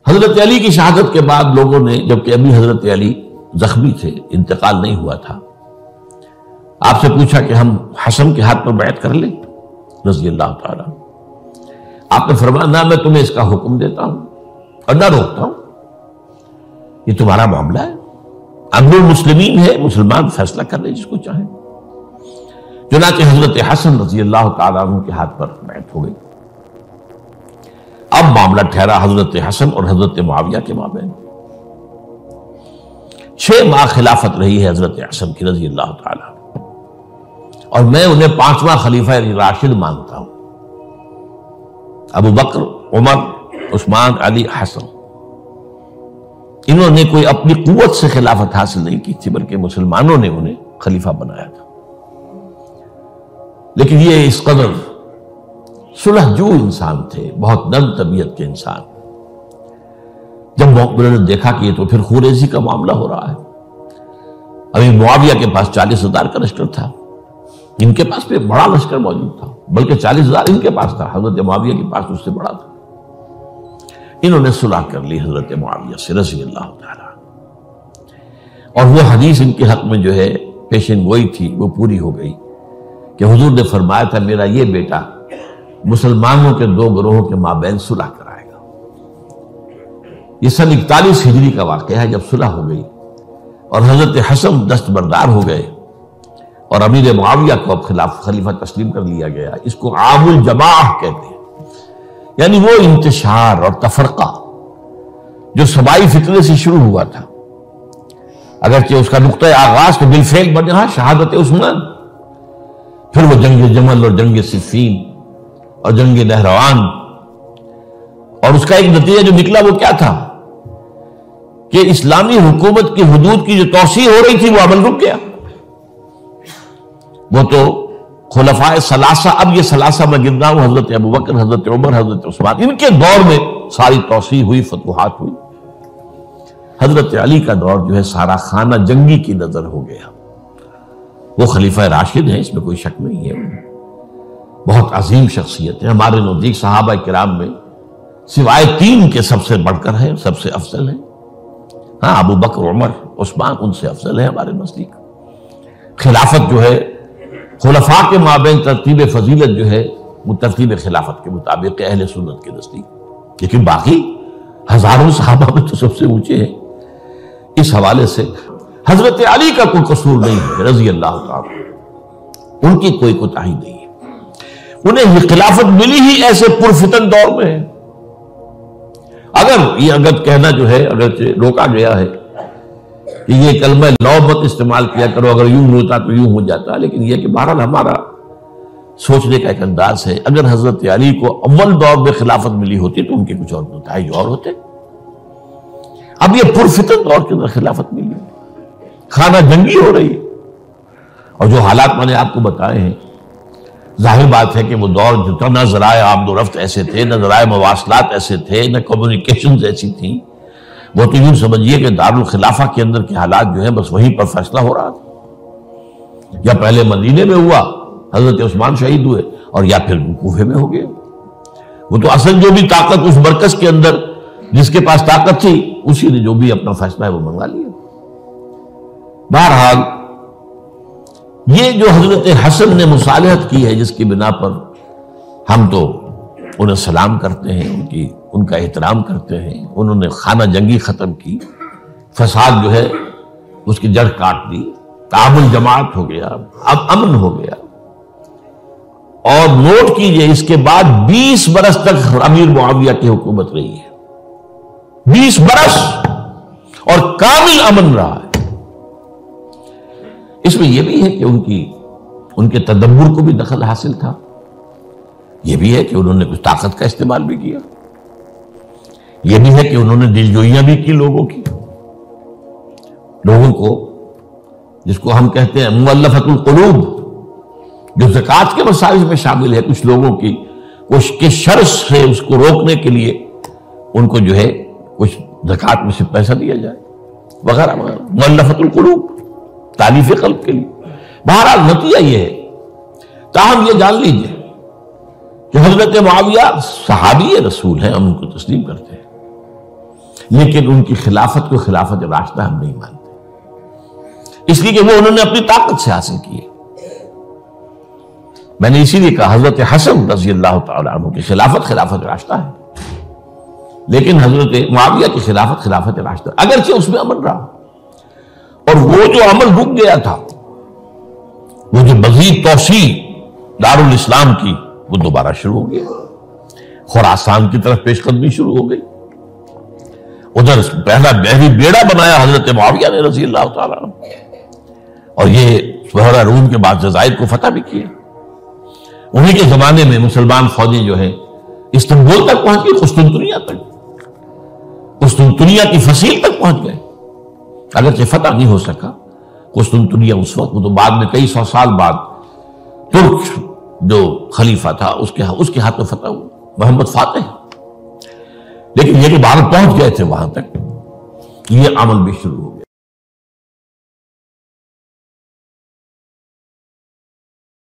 حضرت علی کی شہادت کے بعد لوگوں نے، جبکہ ابھی حضرت علی زخمی تھے، انتقال نہیں ہوا تھا، آپ سے پوچھا کہ ہم حسن کے ہاتھ پر بیعت کر لیں رضی اللہ تعالیٰ. آپ نے فرمایا نہ میں تمہیں اس کا حکم دیتا ہوں اور نہ روکتا ہوں، یہ تمہارا معاملہ ہے، امیر المسلمین ہے، مسلمان فیصلہ کر لیں جس کو چاہیں. چنانچہ حضرت حسن رضی اللہ تعالیٰ عنہ کے ہاتھ پر بیعت ہو گئی. اب معاملہ ٹھہرا حضرت حسن اور حضرت معاویہ کے مابین. 6 ماہ خلافت رہی ہے حضرت حسن کی رضی اللہ تعالیٰ، اور میں انہیں 5واں خلیفہ راشد مانتا ہوں. ابو بکر، عمر، عثمان، علی، حسن، انہوں نے کوئی اپنی قوت سے خلافت حاصل نہیں کی تھی، بلکہ مسلمانوں نے انہیں خلیفہ بنایا تھا. لیکن یہ اس قدر صلح جو انسان تھے، بہت نرم طبیعت کے انسان، جب انہوں نے دیکھا کہ یہ تو پھر خوریزی کا معاملہ ہو رہا ہے. ابھی معاویہ کے پاس 40,000 کا لشکر تھا، ان کے پاس بھی بڑا لشکر موجود تھا، بلکہ 40,000 ان کے پاس تھا، حضرت معاویہ کے پاس اس سے بڑا تھا. انہوں نے صلح کر لی حضرت معاویہ سے رضی اللہ تعالیٰ، اور وہ حدیث ان کے حق میں جو ہے پیشن گوئی تھی وہ پوری ہو گئی کہ حضور نے فرمایا تھا میرا یہ بیٹا مسلمانوں کے 2 گروہوں کے مابین صلح کرائے گا. یہ سن 41 ہجری کا واقعہ ہے جب صلح ہو گئی اور حضرت حسن دستبردار ہو گئے اور امیر معاویہ کو اب خلیفہ تسلیم کر لیا گیا. اس کو عام الجماع کہتے ہیں، یعنی وہ انتشار اور تفرقہ جو سبائی فتنے سے شروع ہوا تھا، اگرچہ اس کا نقطۂ آغاز تو بالفعل بنا شہادت عثمان، پھر وہ جنگ جمل اور جنگ صفین اور جنگ نہروان، اور اس کا ایک نتیجہ جو نکلا وہ کیا تھا کہ اسلامی حکومت کی حدود کی جو توسیع ہو رہی تھی وہ عمل رک گیا. وہ تو خلفائے ثلاثہ، اب یہ ثلاثہ میں گن رہا ہوں، حضرت ابوبکر، حضرت عمر، حضرت عثمان، ان کے دور میں ساری توسیع ہوئی، فتوحات ہوئی. حضرت علی کا دور جو ہے سارا خانہ جنگی کی نظر ہو گیا. وہ خلیفہ راشد ہیں، اس میں کوئی شک نہیں ہے، بہت عظیم شخصیت ہے، ہمارے نزدیک صحابہ کرام میں سوائے 3 کے سب سے بڑھ کر ہیں، سب سے افضل ہیں. ہاں ابو بکر، عمر، عثمان ان سے افضل ہیں ہمارے نزدیک. خلافت جو ہے خلفاء کے مابین ترتیب فضیلت جو ہے وہ ترتیب خلافت کے مطابق اہل سنت کے نزدیک، لیکن باقی ہزاروں صحابہ میں تو سب سے اونچے ہیں. اس حوالے سے حضرت علی کا کوئی قصور نہیں ہے رضی اللہ تعالی، ان کی کوئی کوتاہی نہیں ہے. انہیں خلافت ملی ہی ایسے پرفتن دور میں ہے. اگر کہنا جو ہے اگر روکا گیا ہے کہ یہ کلمہ لو مت استعمال کیا کرو، اگر یوں ہوتا تو یوں ہو جاتا، لیکن یہ کہ بہرحال ہمارا سوچنے کا ایک انداز ہے. اگر حضرت علی کو اول دور میں خلافت ملی ہوتی تو ان کے کچھ اور نتائج اور ہوتے. اب یہ پرفتن دور کے اندر خلافت ملی، خانہ جنگی ہو رہی ہے، اور جو حالات میں نے آپ کو بتائے ہیں، ظاہر بات ہے کہ وہ دور جو نہ ذرائع آمد و رفت ایسے تھے، نہ ذرائع مواصلات ایسے تھے، نہ کمیونیکیشنز ایسی تھیں. وہ تو یوں سمجھیے کہ دارالخلافہ کے اندر کے حالات جو ہیں بس وہیں پر فیصلہ ہو رہا تھا. یا پہلے مدینے میں ہوا، حضرت عثمان شہید ہوئے، اور یا پھر کوفے میں ہو گیا. وہ تو اصل جو بھی طاقت اس مرکز کے اندر جس کے پاس طاقت تھی اسی نے جو بھی اپنا فیصلہ ہے وہ منگا لیا. بہرحال یہ جو حضرت حسن نے مصالحت کی ہے، جس کی بنا پر ہم تو انہیں سلام کرتے ہیں، ان کا احترام کرتے ہیں، انہوں نے خانہ جنگی ختم کی، فساد جو ہے اس کی جڑ کاٹ دی، تعامل جماعت ہو گیا، اب امن ہو گیا. اور نوٹ کیجئے اس کے بعد 20 برس تک امیر معاویہ کی حکومت رہی ہے، 20 برس، اور کامل امن رہا ہے. اس میں یہ بھی ہے کہ ان کے تدبر کو بھی دخل حاصل تھا، یہ بھی ہے کہ انہوں نے کچھ طاقت کا استعمال بھی کیا، یہ بھی ہے کہ انہوں نے دلجوئیاں بھی کی لوگوں کو، جس کو ہم کہتے ہیں مؤلفۃ القلوب، جو زکوٰۃ کے مسائل میں شامل ہے. کچھ لوگوں کی کے شر سے اس کو روکنے کے لیے ان کو جو ہے کچھ زکوٰۃ میں سے پیسہ دیا جائے وغیرہ وغیرہ، مؤلفۃ القلوب، تالیف قلب کے لیے. بہرحال نتیجہ یہ ہے. تاہم یہ جان لیجئے کہ حضرت معاویہ صحابی رسول ہیں، ہم ان کو تسلیم کرتے ہیں، لیکن ان کی خلافت کو خلافت راشدہ ہم نہیں مانتے، اس لیے کہ وہ انہوں نے اپنی طاقت سے حاصل کیے۔ میں نے اسی لیے کہا حضرت حسن رضی اللہ تعالیٰ عنہ کی خلافت خلافت راشدہ ہے، لیکن حضرت معاویہ کی خلافت خلافت راشدہ، اگرچہ اس میں عمل رہا، اور وہ جو عمل رک گیا تھا، وہ جو مزید توسیع دارالاسلام کی، وہ دوبارہ شروع ہو گیا، خراسان کی طرف پیش قدمی شروع ہو گئی۔ ادھر پہلا بحری بیڑا بنایا حضرت معاویہ نے رضی اللہ تعالیٰ عنہ، اور یہ بحیرہ روم کے بعد جزائر کو فتح بھی کیا۔ انہیں کے زمانے میں مسلمان فوجی جو ہیں استنبول تک پہنچ گئے، قسطنطنیہ تک، قسطنطنیہ کی فصیل تک پہنچ گئے، اگرچہ فتح نہیں ہو سکا قسطنطنیہ اس وقت، وہ تو بعد میں کئی سو سال بعد ترک جو خلیفہ تھا اس کے ہاتھ میں فتح ہوا، محمد فاتح، لیکن یہ کہ بھارت پہنچ گئے تھے وہاں تک، یہ عمل بھی شروع ہو